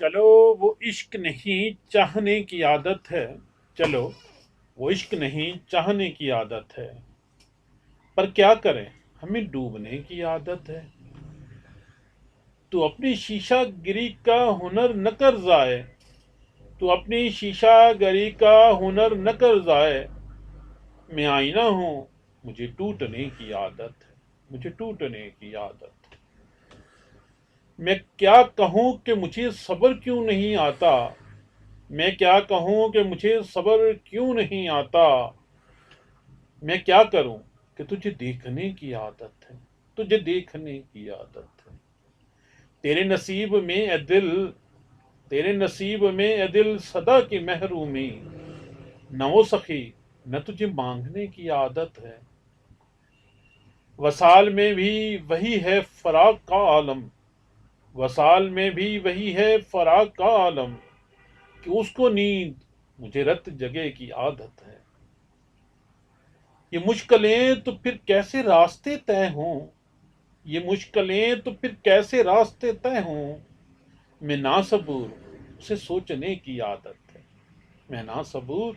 چلو وہ عشق نہیں چاہنے کی عادت ہے، چلو وہ عشق نہیں چاہنے کی عادت ہے، پر کیا کریں ہمیں ڈوبنے کی عادت ہے۔ تو اپنی شیشہ گری کا ہنر نہ کر ضائع، تو اپنی شیشہ گری کا ہنر نہ کر ضائع، میں آئینہ ہوں مجھے ٹوٹنے کی عادت ہے، مجھے ٹوٹنے کی عادت ہے۔ میں کیا کہوں کہ مجھے صبر کیوں نہیں آتا، میں کیا کہوں کہ مجھے صبر کیوں نہیں آتا، میں کیا کروں کہ تجھے دیکھنے کی عادت ہے، تجھے دیکھنے کی عادت ہے۔ تیرے نصیب میں اے دل، تیرے نصیب میں اے دل صدا کی محرومی، نہ وہ سخی نہ تجھے مانگنے کی عادت ہے۔ وصال میں بھی وہی ہے فراق کا عالم، وصال میں بھی وہی ہے فراق کا عالم، کہ اس کو نیند مجھے رت جگہ کی عادت ہے۔ یہ مشکلیں تو پھر کیسے راستے طے ہوں، یہ مشکلیں تو پھر کیسے راستے طے ہوں، میں نا صبور اسے سوچنے کی عادت ہے، میں نا صبور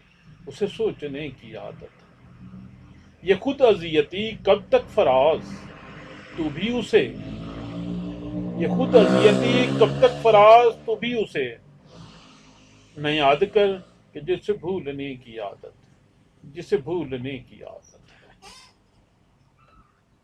اسے سوچنے کی عادت ہے۔ یہ خود اذیتی کب تک فراز، تو بھی اسے، یہ خود اذیتی کب تک فراز تو بھی اسے نہ یاد کر کہ جسے بھولنے کی عادت، جسے بھولنے کی عادت۔